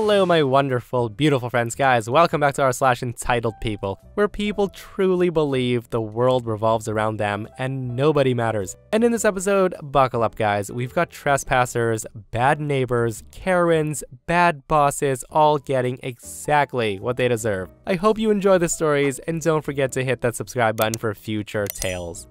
Hello my wonderful, beautiful friends, guys. Welcome back to our /entitled people, where people truly believe the world revolves around them and nobody matters. And in this episode, buckle up guys, we've got trespassers, bad neighbors, Karens, bad bosses, all getting exactly what they deserve. I hope you enjoy the stories, and don't forget to hit that subscribe button for future tales.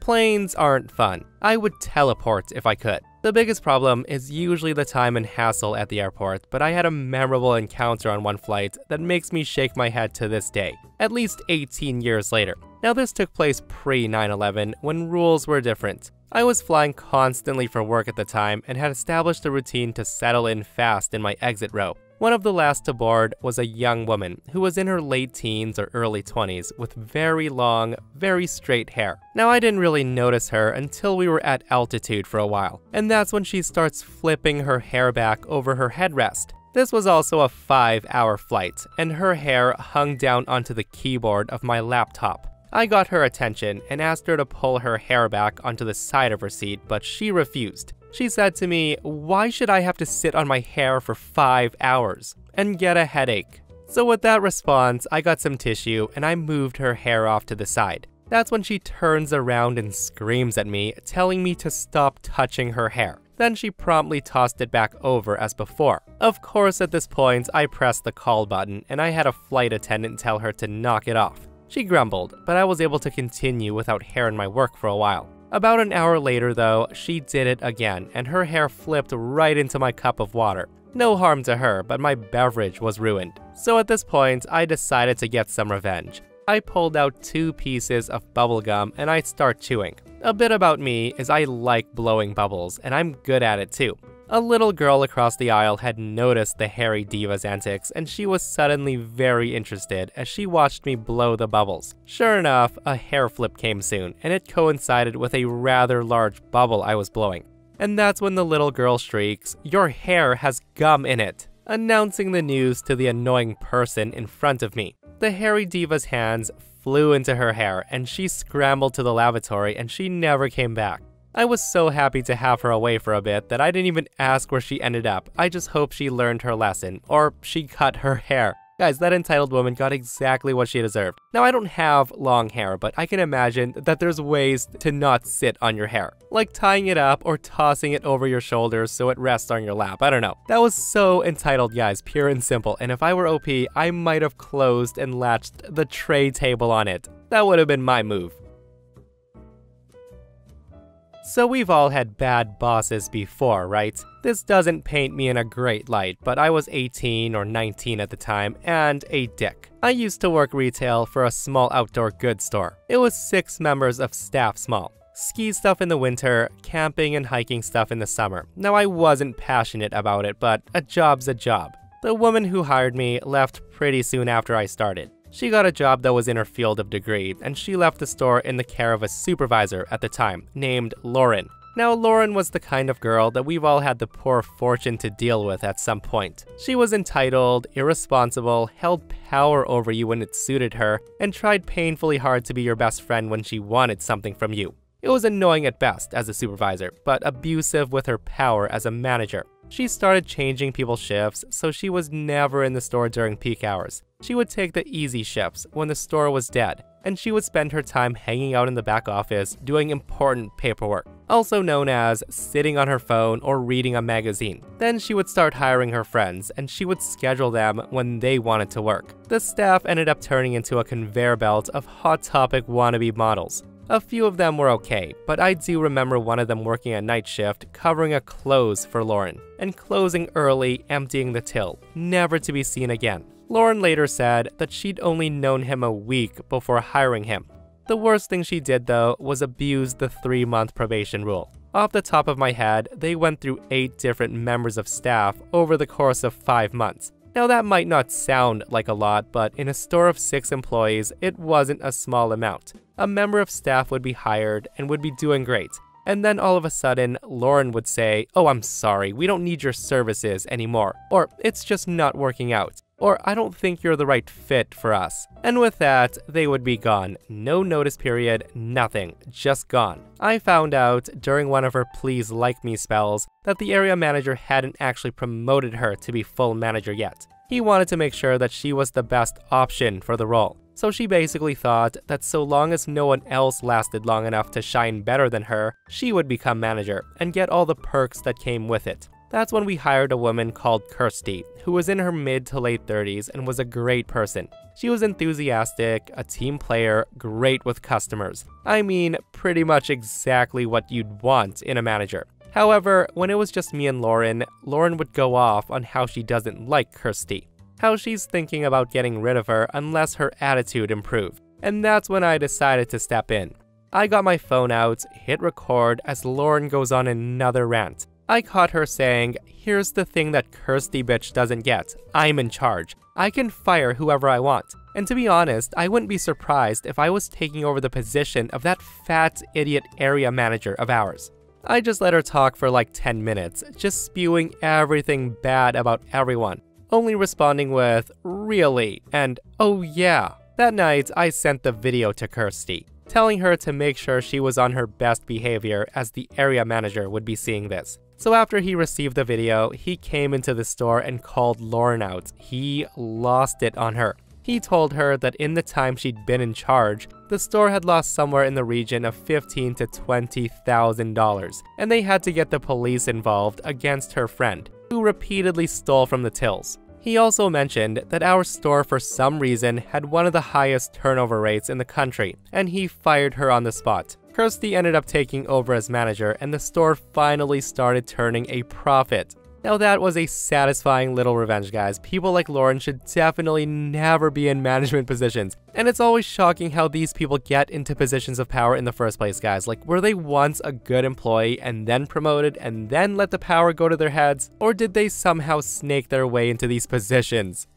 Planes aren't fun. I would teleport if I could. The biggest problem is usually the time and hassle at the airport, but I had a memorable encounter on one flight that makes me shake my head to this day, at least 18 years later. Now this took place pre-9/11 when rules were different. I was flying constantly for work at the time and had established a routine to settle in fast in my exit row. One of the last to board was a young woman who was in her late teens or early 20s with very long, very straight hair. Now I didn't really notice her until we were at altitude for a while, and that's when she starts flipping her hair back over her headrest. This was also a 5-hour flight, and her hair hung down onto the keyboard of my laptop. I got her attention and asked her to pull her hair back onto the side of her seat, but she refused. She said to me, "Why should I have to sit on my hair for 5 hours and get a headache?" So with that response, I got some tissue and I moved her hair off to the side. That's when she turns around and screams at me, telling me to stop touching her hair. Then she promptly tossed it back over as before. Of course, at this point, I pressed the call button and I had a flight attendant tell her to knock it off. She grumbled, but I was able to continue without hair in my work for a while. About an hour later though, she did it again and her hair flipped right into my cup of water. No harm to her, but my beverage was ruined. So at this point, I decided to get some revenge. I pulled out 2 pieces of bubble gum and I start chewing. A bit about me is I like blowing bubbles and I'm good at it too. A little girl across the aisle had noticed the hairy diva's antics and she was suddenly very interested as she watched me blow the bubbles. Sure enough, a hair flip came soon and it coincided with a rather large bubble I was blowing. And that's when the little girl shrieks, "Your hair has gum in it," announcing the news to the annoying person in front of me. The hairy diva's hands flew into her hair and she scrambled to the lavatory and she never came back. I was so happy to have her away for a bit that I didn't even ask where she ended up. I just hope she learned her lesson, or she cut her hair. Guys, that entitled woman got exactly what she deserved. Now I don't have long hair, but I can imagine that there's ways to not sit on your hair. Like tying it up or tossing it over your shoulders so it rests on your lap, I don't know. That was so entitled guys, pure and simple, and if I were OP, I might have closed and latched the tray table on it. That would have been my move. So we've all had bad bosses before, right? This doesn't paint me in a great light, but I was 18 or 19 at the time and a dick. I used to work retail for a small outdoor goods store. It was 6 members of staff small. Ski stuff in the winter, camping and hiking stuff in the summer. Now I wasn't passionate about it, but a job's a job. The woman who hired me left pretty soon after I started. She got a job that was in her field of degree, and she left the store in the care of a supervisor at the time, named Lauren. Now, Lauren was the kind of girl that we've all had the poor fortune to deal with at some point. She was entitled, irresponsible, held power over you when it suited her, and tried painfully hard to be your best friend when she wanted something from you. It was annoying at best as a supervisor, but abusive with her power as a manager. She started changing people's shifts, so she was never in the store during peak hours. She would take the easy shifts when the store was dead, and she would spend her time hanging out in the back office doing important paperwork, also known as sitting on her phone or reading a magazine. Then she would start hiring her friends, and she would schedule them when they wanted to work. The staff ended up turning into a conveyor belt of Hot Topic wannabe models. A few of them were okay, but I do remember one of them working a night shift covering a close for Lauren, and closing early, emptying the till, never to be seen again. Lauren later said that she'd only known him a week before hiring him. The worst thing she did though was abuse the 3-month probation rule. Off the top of my head, they went through 8 different members of staff over the course of 5 months. Now that might not sound like a lot, but in a store of 6 employees, it wasn't a small amount. A member of staff would be hired and would be doing great. And then all of a sudden, Lauren would say, "Oh, I'm sorry, we don't need your services anymore," or "It's just not working out," or I don't think you're the right fit for us. And with that, they would be gone. No notice period, nothing, just gone. I found out during one of her please like me spells that the area manager hadn't actually promoted her to be full manager yet. He wanted to make sure that she was the best option for the role. So she basically thought that so long as no one else lasted long enough to shine better than her, she would become manager and get all the perks that came with it. That's when we hired a woman called Kirsty, who was in her mid to late 30s and was a great person. She was enthusiastic, a team player, great with customers. I mean, pretty much exactly what you'd want in a manager. However, when it was just me and Lauren would go off on how she doesn't like Kirsty, how she's thinking about getting rid of her unless her attitude improved. And that's when I decided to step in. I got my phone out, hit record as Lauren goes on another rant. I caught her saying, "Here's the thing that Kirsty bitch doesn't get. I'm in charge. I can fire whoever I want." And to be honest, I wouldn't be surprised if I was taking over the position of that fat idiot area manager of ours. I just let her talk for like 10 minutes, just spewing everything bad about everyone, only responding with, "Really?" and "Oh yeah." That night, I sent the video to Kirsty, telling her to make sure she was on her best behavior as the area manager would be seeing this. So after he received the video, he came into the store and called Lauren out. He lost it on her. He told her that in the time she'd been in charge, the store had lost somewhere in the region of $15,000 to $20,000, and they had to get the police involved against her friend, who repeatedly stole from the tills. He also mentioned that our store for some reason had one of the highest turnover rates in the country, and he fired her on the spot. Kirsty ended up taking over as manager, and the store finally started turning a profit. Now that was a satisfying little revenge, guys. People like Lauren should definitely never be in management positions. And it's always shocking how these people get into positions of power in the first place, guys. Like, were they once a good employee and then promoted and then let the power go to their heads? Or did they somehow snake their way into these positions?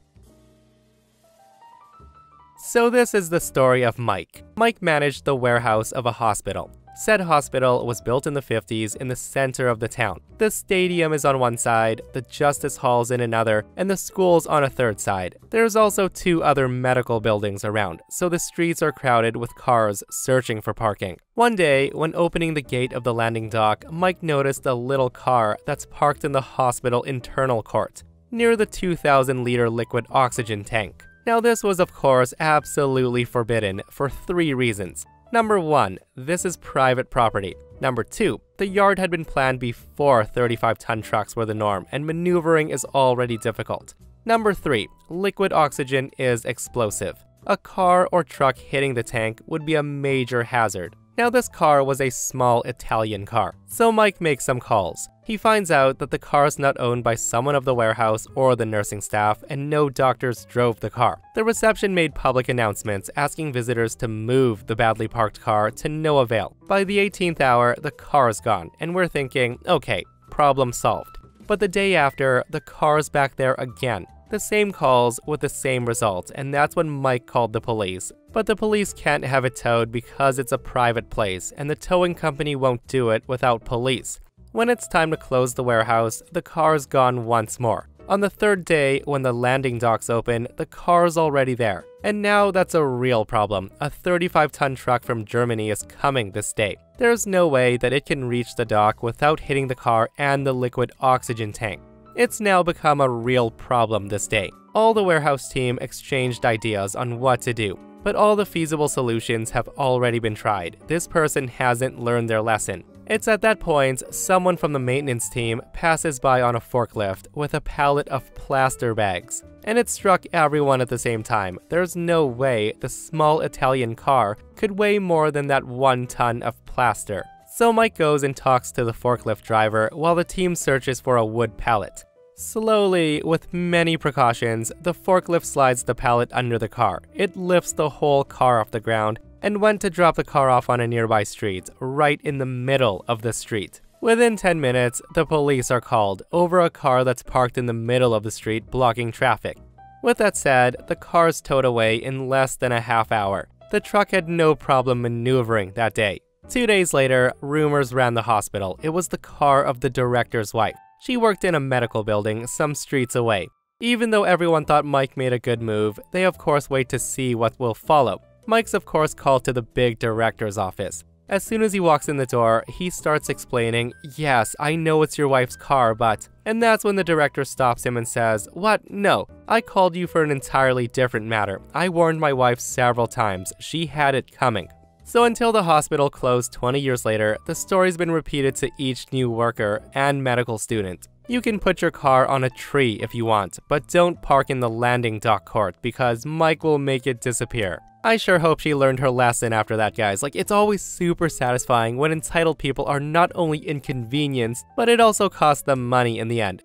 So this is the story of Mike. Mike managed the warehouse of a hospital. Said hospital was built in the 50s in the center of the town. The stadium is on one side, the justice hall's in another, and the school's on a third side. There's also 2 other medical buildings around, so the streets are crowded with cars searching for parking. One day, when opening the gate of the landing dock, Mike noticed a little car that's parked in the hospital internal court, near the 2,000-liter liquid oxygen tank. Now this was of course absolutely forbidden for 3 reasons. Number 1, this is private property. Number 2, the yard had been planned before 35-ton trucks were the norm, and maneuvering is already difficult. Number 3, liquid oxygen is explosive. A car or truck hitting the tank would be a major hazard. Now this car was a small Italian car, so Mike makes some calls. He finds out that the car is not owned by someone of the warehouse or the nursing staff, and no doctors drove the car. The reception made public announcements asking visitors to move the badly parked car to no avail. By the 18th hour, the car is gone, and we're thinking, okay, problem solved. But the day after, the car's back there again. The same calls with the same result, and that's when Mike called the police. But the police can't have it towed because it's a private place, and the towing company won't do it without police. When it's time to close the warehouse, the car's gone once more. On the 3rd day, when the landing docks open, the car's already there. And now that's a real problem. A 35-ton truck from Germany is coming this day. There's no way that it can reach the dock without hitting the car and the liquid oxygen tank. It's now become a real problem this day. All the warehouse team exchanged ideas on what to do, but all the feasible solutions have already been tried. This person hasn't learned their lesson. It's at that point, someone from the maintenance team passes by on a forklift with a pallet of plaster bags, and it struck everyone at the same time. There's no way the small Italian car could weigh more than that 1 ton of plaster. So Mike goes and talks to the forklift driver while the team searches for a wood pallet. Slowly, with many precautions, the forklift slides the pallet under the car. It lifts the whole car off the ground and went to drop the car off on a nearby street, right in the middle of the street. Within 10 minutes, the police are called over a car that's parked in the middle of the street blocking traffic. With that said, the car's towed away in less than a half hour. The truck had no problem maneuvering that day. 2 days later, rumors ran the hospital. It was the car of the director's wife. She worked in a medical building some streets away. Even though everyone thought Mike made a good move, they of course wait to see what will follow. Mike's of course called to the big director's office. As soon as he walks in the door, he starts explaining, "Yes, I know it's your wife's car, but..." And that's when the director stops him and says, "What? No, I called you for an entirely different matter. I warned my wife several times. She had it coming." So until the hospital closed 20 years later, the story's been repeated to each new worker and medical student. You can put your car on a tree if you want, but don't park in the landing dock court because Mike will make it disappear. I sure hope she learned her lesson after that, guys. Like, it's always super satisfying when entitled people are not only inconvenienced, but it also costs them money in the end.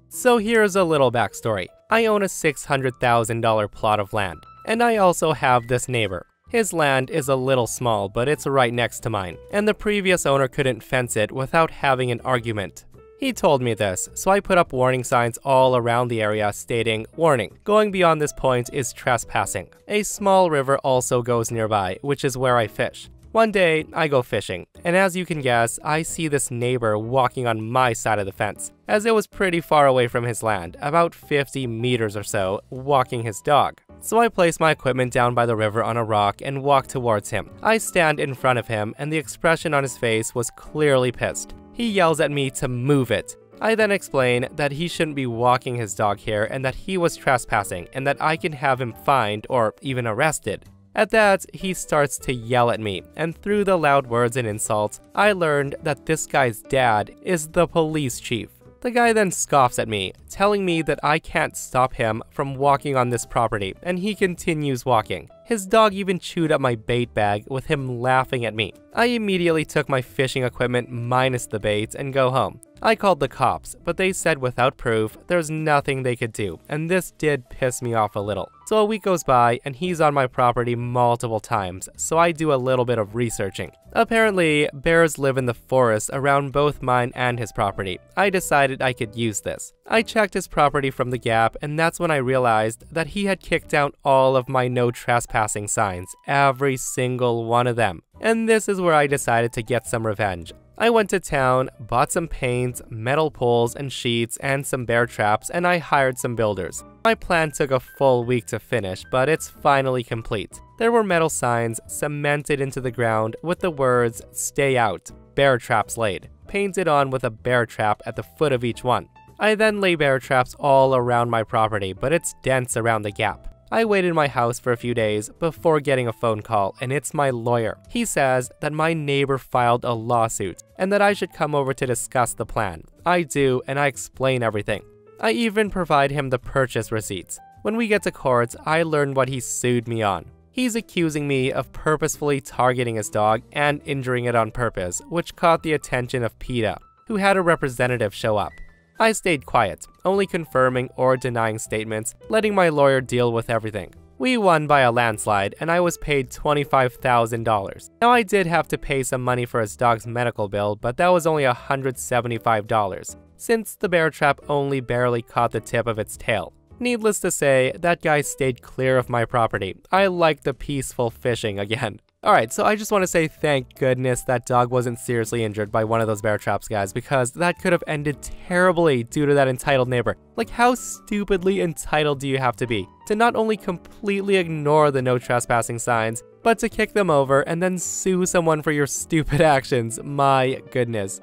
So here's a little backstory. I own a $600,000 plot of land, and I also have this neighbor. His land is a little small, but it's right next to mine, and the previous owner couldn't fence it without having an argument. He told me this, so I put up warning signs all around the area stating, "Warning, going beyond this point is trespassing." A small river also goes nearby, which is where I fish. One day, I go fishing, and as you can guess, I see this neighbor walking on my side of the fence, as it was pretty far away from his land, about 50 meters or so, walking his dog. So I place my equipment down by the river on a rock and walk towards him. I stand in front of him, and the expression on his face was clearly pissed. He yells at me to move it. I then explain that he shouldn't be walking his dog here and that he was trespassing and that I can have him fined or even arrested. At that, he starts to yell at me, and through the loud words and insults, I learned that this guy's dad is the police chief. The guy then scoffs at me, telling me that I can't stop him from walking on this property, and he continues walking. His dog even chewed up my bait bag with him laughing at me. I immediately took my fishing equipment minus the baits and go home. I called the cops, but they said without proof, there's nothing they could do, and this did piss me off a little. So a week goes by, and he's on my property multiple times, so I do a little bit of researching. Apparently, bears live in the forest around both mine and his property. I decided I could use this. I checked his property from the gap, and that's when I realized that he had kicked down all of my no trespassing signs, every single one of them. And this is where I decided to get some revenge. I went to town, bought some paint, metal poles and sheets, and some bear traps, and I hired some builders. My plan took a full week to finish, but it's finally complete. There were metal signs cemented into the ground with the words, "Stay out, bear traps laid," painted on with a bear trap at the foot of each one. I then lay bear traps all around my property, but it's dense around the gap. I waited in my house for a few days before getting a phone call, and it's my lawyer. He says that my neighbor filed a lawsuit and that I should come over to discuss the plan. I do, and I explain everything. I even provide him the purchase receipts. When we get to court, I learn what he sued me on. He's accusing me of purposefully targeting his dog and injuring it on purpose, which caught the attention of PETA, who had a representative show up. I stayed quiet, only confirming or denying statements, letting my lawyer deal with everything. We won by a landslide, and I was paid $25,000. Now, I did have to pay some money for his dog's medical bill, but that was only $175, since the bear trap only barely caught the tip of its tail. Needless to say, that guy stayed clear of my property. I like the peaceful fishing again. Alright, so I just want to say thank goodness that dog wasn't seriously injured by one of those bear traps, guys, because that could have ended terribly due to that entitled neighbor. Like, how stupidly entitled do you have to be to not only completely ignore the no trespassing signs, but to kick them over and then sue someone for your stupid actions? My goodness.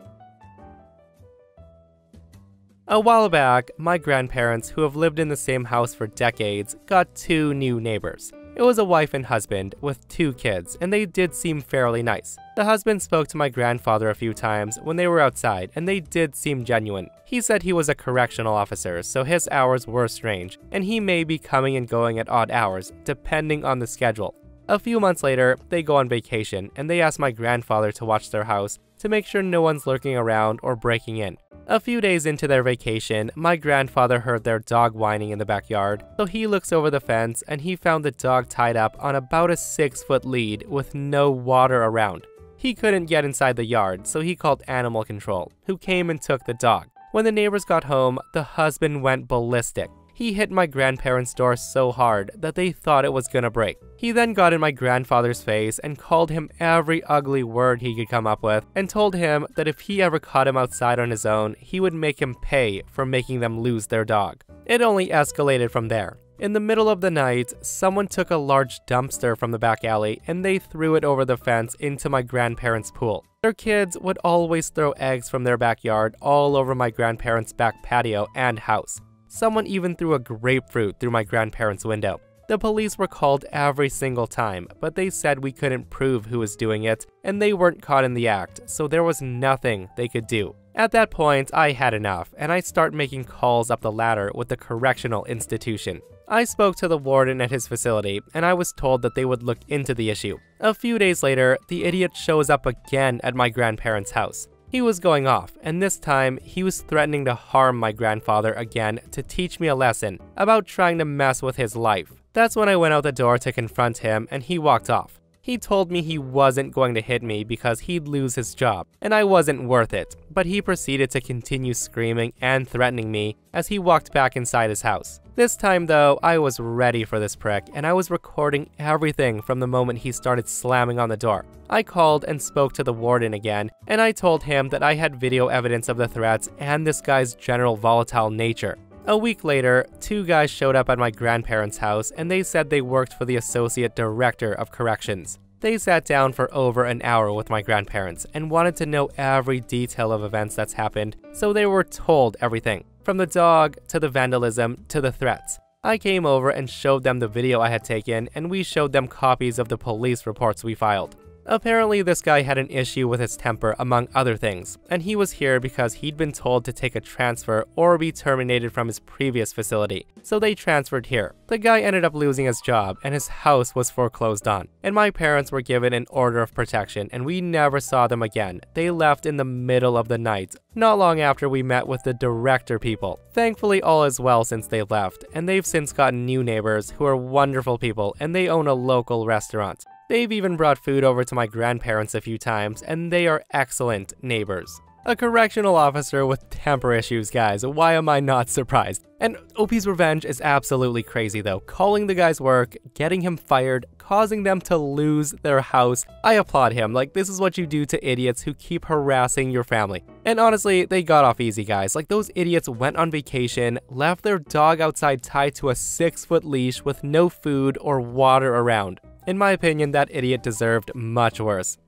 A while back, my grandparents, who have lived in the same house for decades, got 2 new neighbors. It was a wife and husband with 2 kids, and they did seem fairly nice. The husband spoke to my grandfather a few times when they were outside, and they did seem genuine. He said he was a correctional officer, so his hours were strange, and he may be coming and going at odd hours, depending on the schedule. A few months later, they go on vacation, and they ask my grandfather to watch their house to make sure no one's lurking around or breaking in. A few days into their vacation, my grandfather heard their dog whining in the backyard, so he looks over the fence and he found the dog tied up on about a 6-foot lead with no water around. He couldn't get inside the yard, so he called animal control, who came and took the dog. When the neighbors got home, the husband went ballistic. He hit my grandparents' door so hard that they thought it was gonna break. He then got in my grandfather's face and called him every ugly word he could come up with and told him that if he ever caught him outside on his own, he would make him pay for making them lose their dog. It only escalated from there. In the middle of the night, someone took a large dumpster from the back alley and they threw it over the fence into my grandparents' pool. Their kids would always throw eggs from their backyard all over my grandparents' back patio and house. Someone even threw a grapefruit through my grandparents' window. The police were called every single time, but they said we couldn't prove who was doing it, and they weren't caught in the act, so there was nothing they could do. At that point, I had enough, and I started making calls up the ladder with the correctional institution. I spoke to the warden at his facility, and I was told that they would look into the issue. A few days later, the idiot shows up again at my grandparents' house. He was going off, and this time, he was threatening to harm my grandfather again to teach me a lesson about trying to mess with his life. That's when I went out the door to confront him, and he walked off. He told me he wasn't going to hit me because he'd lose his job, and I wasn't worth it, but he proceeded to continue screaming and threatening me as he walked back inside his house. This time though, I was ready for this prick, and I was recording everything from the moment he started slamming on the door. I called and spoke to the warden again, and I told him that I had video evidence of the threats and this guy's general volatile nature. A week later, two guys showed up at my grandparents' house and they said they worked for the Associate Director of Corrections. They sat down for over an hour with my grandparents and wanted to know every detail of events that's happened, so they were told everything, from the dog to the vandalism to the threats. I came over and showed them the video I had taken, and we showed them copies of the police reports we filed. Apparently, this guy had an issue with his temper, among other things, and he was here because he'd been told to take a transfer or be terminated from his previous facility, so they transferred here. The guy ended up losing his job, and his house was foreclosed on, and my parents were given an order of protection, and we never saw them again. They left in the middle of the night, not long after we met with the director people. Thankfully, all is well since they left, and they've since gotten new neighbors who are wonderful people, and they own a local restaurant. They've even brought food over to my grandparents a few times, and they are excellent neighbors. A correctional officer with temper issues, guys. Why am I not surprised? And OP's revenge is absolutely crazy though. Calling the guy's work, getting him fired, causing them to lose their house. I applaud him. Like, this is what you do to idiots who keep harassing your family. And honestly, they got off easy, guys. Like, those idiots went on vacation, left their dog outside tied to a 6-foot leash with no food or water around. In my opinion, that idiot deserved much worse.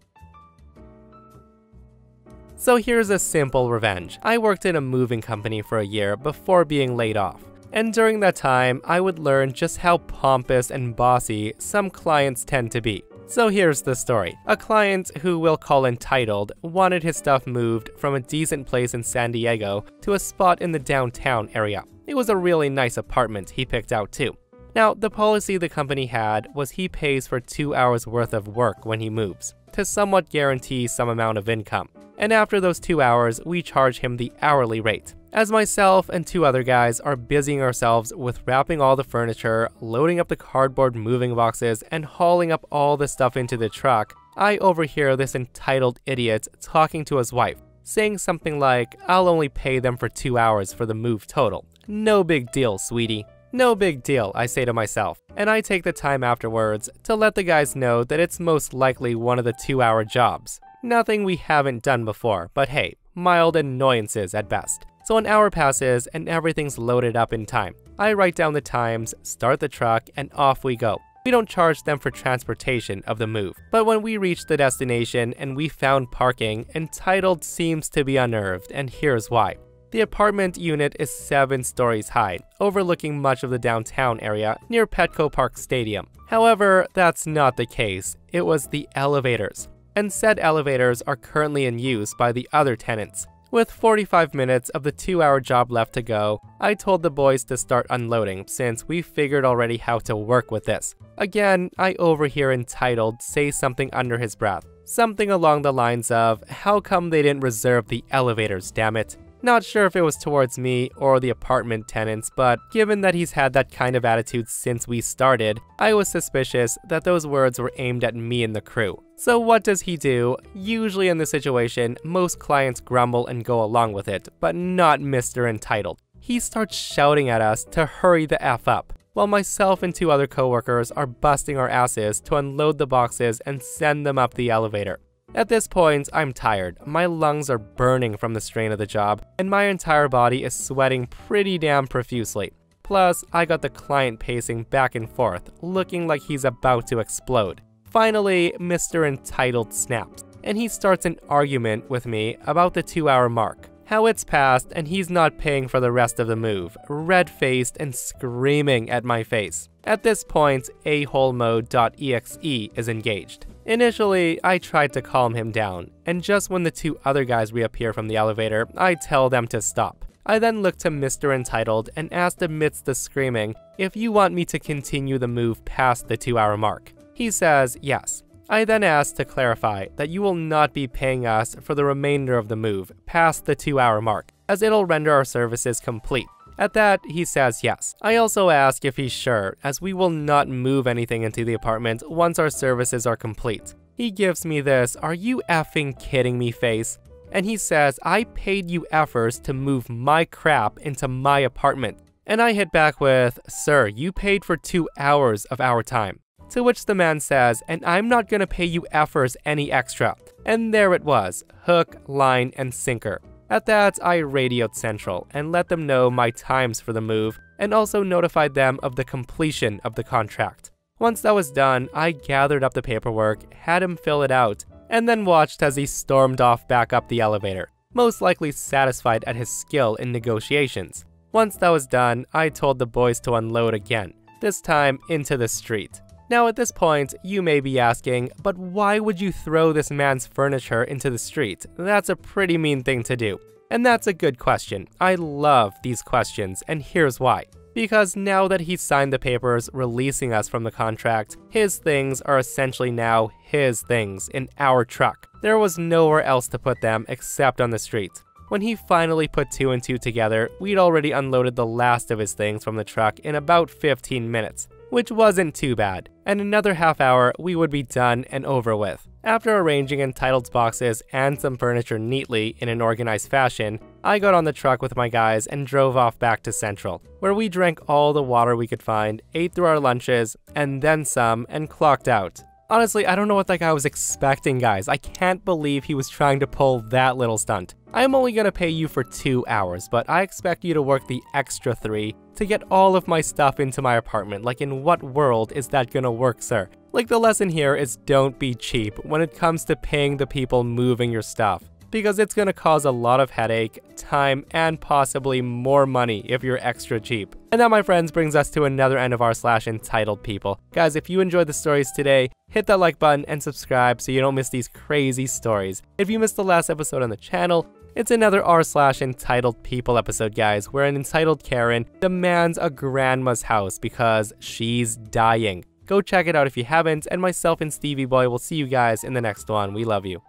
So here's a simple revenge. I worked in a moving company for a year before being laid off. And during that time, I would learn just how pompous and bossy some clients tend to be. So here's the story. A client, who we'll call Entitled, wanted his stuff moved from a decent place in San Diego to a spot in the downtown area. It was a really nice apartment he picked out too. Now, the policy the company had was he pays for 2 hours worth of work when he moves, to somewhat guarantee some amount of income. And after those 2 hours, we charge him the hourly rate. As myself and 2 other guys are busying ourselves with wrapping all the furniture, loading up the cardboard moving boxes, and hauling up all the stuff into the truck, I overhear this entitled idiot talking to his wife, saying something like, "I'll only pay them for 2 hours for the move total. No big deal, sweetie." No big deal, I say to myself, and I take the time afterwards to let the guys know that it's most likely one of the 2-hour jobs. Nothing we haven't done before, but hey, mild annoyances at best. So an hour passes and everything's loaded up in time. I write down the times, start the truck, and off we go. We don't charge them for transportation of the move. But when we reach the destination and we found parking, Entitled seems to be unnerved, and here's why. The apartment unit is 7 stories high, overlooking much of the downtown area near Petco Park Stadium. However, that's not the case. It was the elevators. And said elevators are currently in use by the other tenants. With 45 minutes of the 2-hour job left to go, I told the boys to start unloading since we figured already how to work with this. Again, I overhear Entitled say something under his breath. Something along the lines of, "How come they didn't reserve the elevators, damn it?" Not sure if it was towards me or the apartment tenants, but given that he's had that kind of attitude since we started, I was suspicious that those words were aimed at me and the crew. So what does he do? Usually in this situation, most clients grumble and go along with it, but not Mr. Entitled. he starts shouting at us to hurry the F up, while myself and 2 other coworkers are busting our asses to unload the boxes and send them up the elevator. At this point, I'm tired, my lungs are burning from the strain of the job, and my entire body is sweating pretty damn profusely. Plus, I got the client pacing back and forth, looking like he's about to explode. Finally, Mr. Entitled snaps, and he starts an argument with me about the 2-hour mark. How it's passed and he's not paying for the rest of the move, red-faced and screaming at my face. At this point, aholemode.exe is engaged. Initially, I tried to calm him down, and just when the 2 other guys reappear from the elevator, I tell them to stop. I then look to Mr. Entitled and asked amidst the screaming if you want me to continue the move past the 2-hour mark. He says yes. I then asked to clarify that you will not be paying us for the remainder of the move past the 2-hour mark, as it'll render our services complete. At that, he says yes. I also ask if he's sure, as we will not move anything into the apartment once our services are complete. He gives me this "are you effing kidding me" face, and he says I paid you effers to move my crap into my apartment. And I hit back with, "Sir, you paid for 2 hours of our time." To which the man says, "and I'm not gonna pay you effers any extra." And there it was, hook, line, and sinker. At that, I radioed Central and let them know my times for the move, and also notified them of the completion of the contract. Once that was done, I gathered up the paperwork, had him fill it out, and then watched as he stormed off back up the elevator, most likely satisfied at his skill in negotiations. Once that was done, I told the boys to unload again, this time into the street. Now at this point, you may be asking, but why would you throw this man's furniture into the street? That's a pretty mean thing to do. And that's a good question. I love these questions, and here's why. Because now that he's signed the papers releasing us from the contract, his things are essentially now his things in our truck. There was nowhere else to put them except on the street. When he finally put 2 and 2 together, we'd already unloaded the last of his things from the truck in about 15 minutes. Which wasn't too bad, and another half hour we would be done and over with. After arranging Entitled's boxes and some furniture neatly in an organized fashion, I got on the truck with my guys and drove off back to Central, where we drank all the water we could find, ate through our lunches, and then some, and clocked out. Honestly, I don't know what that guy was expecting, guys. I can't believe he was trying to pull that little stunt. I'm only gonna pay you for 2 hours, but I expect you to work the extra 3 to get all of my stuff into my apartment. Like, in what world is that gonna work, sir? Like, the lesson here is don't be cheap when it comes to paying the people moving your stuff, because it's gonna cause a lot of headache, time, and possibly more money if you're extra cheap. And that, my friends, brings us to another end of r/entitled people. Guys, if you enjoyed the stories today, hit that like button and subscribe so you don't miss these crazy stories. If you missed the last episode on the channel, it's another r/entitled people episode, guys, where an entitled Karen demands a grandma's house because she's dying. Go check it out if you haven't, and myself and Stevie Boy will see you guys in the next one. We love you.